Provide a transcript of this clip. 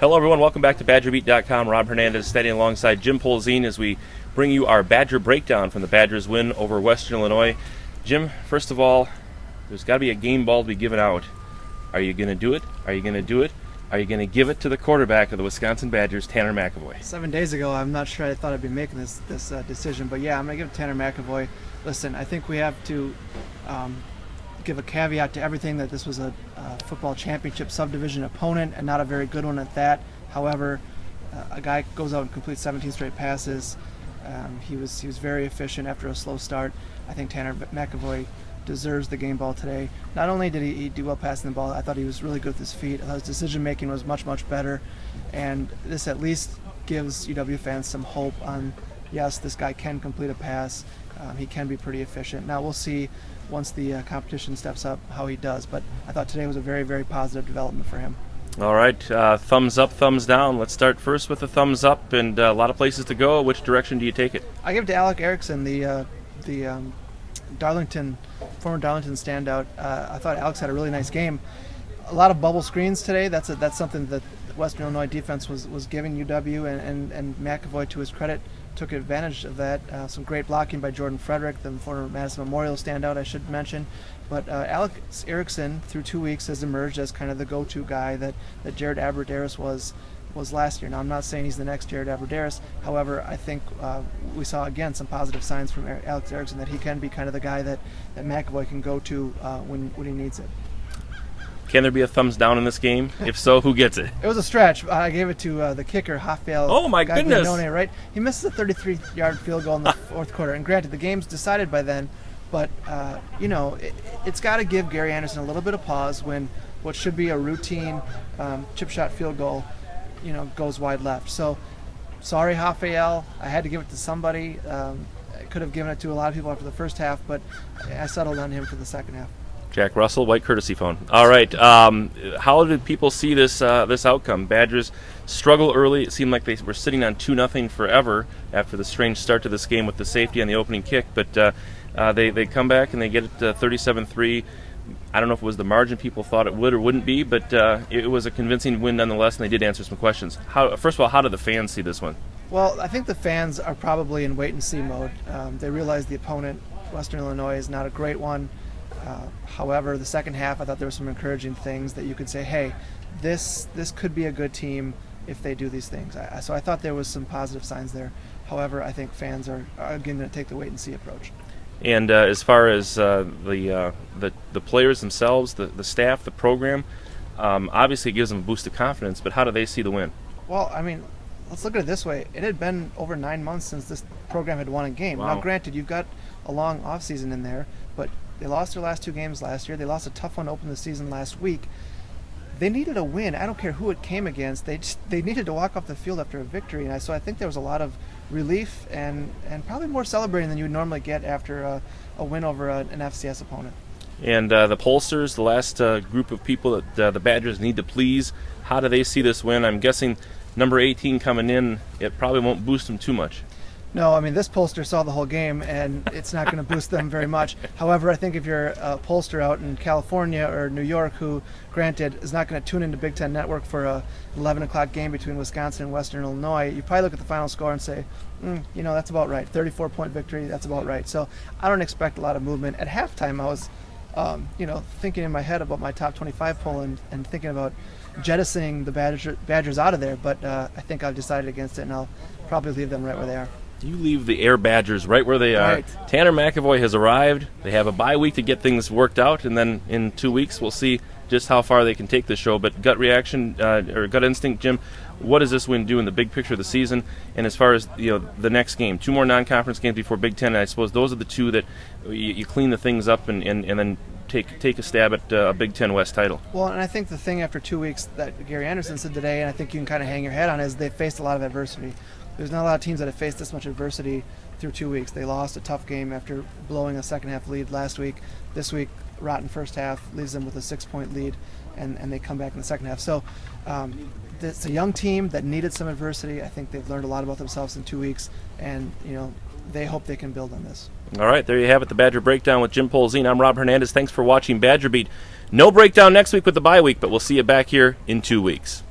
Hello, everyone. Welcome back to badgerbeat.com. Rob Hernandez standing alongside Jim Polzin as we bring you our Badger breakdown from the Badgers' win over Western Illinois. Jim, first of all, there's got to be a game ball to be given out. Are you going to do it? Are you going to do it? Are you going to give it to the quarterback of the Wisconsin Badgers, Tanner McAvoy? 7 days ago, I'm not sure I thought I'd be making this decision, but yeah, I'm going to give it to Tanner McAvoy. Listen, I think we have to give a caveat to everything that this was a football championship subdivision opponent and not a very good one at that. However, a guy goes out and completes 17 straight passes. He was very efficient after a slow start. I think Tanner McAvoy deserves the game ball today. Not only did he do well passing the ball, I thought he was really good with his feet. I thought his decision making was much better, and this at least gives UW fans some hope on, yes, this guy can complete a pass. He can be pretty efficient. Now we'll see once the competition steps up how he does, but I thought today was a very positive development for him. All right, thumbs up, thumbs down. Let's start first with the thumbs up, and a lot of places to go. Which direction do you take it? I give it to Alec Erickson, the former Darlington standout. I thought Alex had a really nice game. A lot of bubble screens today. That's something that the Western Illinois defense was giving UW, and McAvoy, to his credit, took advantage of that. Some great blocking by Jordan Frederick, the former Madison Memorial standout, I should mention. But Alex Erickson, through 2 weeks, has emerged as kind of the go-to guy that Jared Abbrederis was last year. Now, I'm not saying he's the next Jared Abbrederis. However, I think we saw, again, some positive signs from Alex Erickson that he can be kind of the guy that McAvoy can go to when he needs it. Can there be a thumbs down in this game? If so, who gets it? It was a stretch. I gave it to the kicker, Rafael. Oh, my goodness. Gaglianone, right? He misses a 33-yard field goal in the fourth quarter. And granted, the game's decided by then. But, it's got to give Gary Anderson a little bit of pause when what should be a routine chip shot field goal, goes wide left. So, sorry, Rafael. I had to give it to somebody. I could have given it to a lot of people after the first half, but I settled on him for the second half. Jack Russell, white courtesy phone. All right. How did people see this outcome? Badgers struggle early. It seemed like they were sitting on 2-0 forever after the strange start to this game with the safety on the opening kick. But they come back and they get it 37-3. I don't know if it was the margin people thought it would or wouldn't be, but it was a convincing win nonetheless, and they did answer some questions. First of all, how did the fans see this one? Well, I think the fans are probably in wait-and-see mode. They realize the opponent, Western Illinois, is not a great one. However, the second half, I thought there were some encouraging things that you could say, hey, this could be a good team if they do these things. So I thought there was some positive signs there. However, I think fans are again going to take the wait-and-see approach. And as far as the players themselves, the staff, the program, obviously it gives them a boost of confidence, but how do they see the win? Well, I mean, let's look at it this way. It had been over 9 months since this program had won a game. Wow. Now, granted, you've got a long offseason in there, but they lost their last 2 games last year. They lost a tough one to open the season last week. They needed a win. I don't care who it came against. They needed to walk off the field after a victory. And so I think there was a lot of relief and probably more celebrating than you would normally get after a win over an FCS opponent. And the pollsters, the last group of people that the Badgers need to please, how do they see this win? I'm guessing number 18 coming in, it probably won't boost them too much. No, I mean, this pollster saw the whole game, and it's not going to boost them very much. However, I think if you're a pollster out in California or New York who, granted, is not going to tune into Big Ten Network for a 11 o'clock game between Wisconsin and Western Illinois, you probably look at the final score and say, that's about right. 34-point victory, that's about right. So I don't expect a lot of movement. At halftime, I was, thinking in my head about my top 25 poll and thinking about jettisoning the Badgers out of there, but I think I've decided against it, and I'll probably leave them right where they are. You leave the Air Badgers right where they are. Right. Tanner McAvoy has arrived. They have a bye week to get things worked out, and then in 2 weeks we'll see just how far they can take the show. But gut reaction or gut instinct, Jim, what does this win do in the big picture of the season? And as far as the next game, 2 more non-conference games before Big Ten, and I suppose those are the 2 that you clean the things up and then take a stab at a Big Ten West title. Well, and I think the thing after 2 weeks that Gary Anderson said today, and I think you can kind of hang your head on, is they faced a lot of adversity. There's not a lot of teams that have faced this much adversity through 2 weeks. They lost a tough game after blowing a second-half lead last week. This week, rotten first half leaves them with a 6-point lead, and they come back in the second half. So it's a young team that needed some adversity. I think they've learned a lot about themselves in 2 weeks, and they hope they can build on this. All right, there you have it, the Badger Breakdown with Jim Polzin. I'm Rob Hernandez. Thanks for watching Badger Beat. No breakdown next week with the bye week, but we'll see you back here in 2 weeks.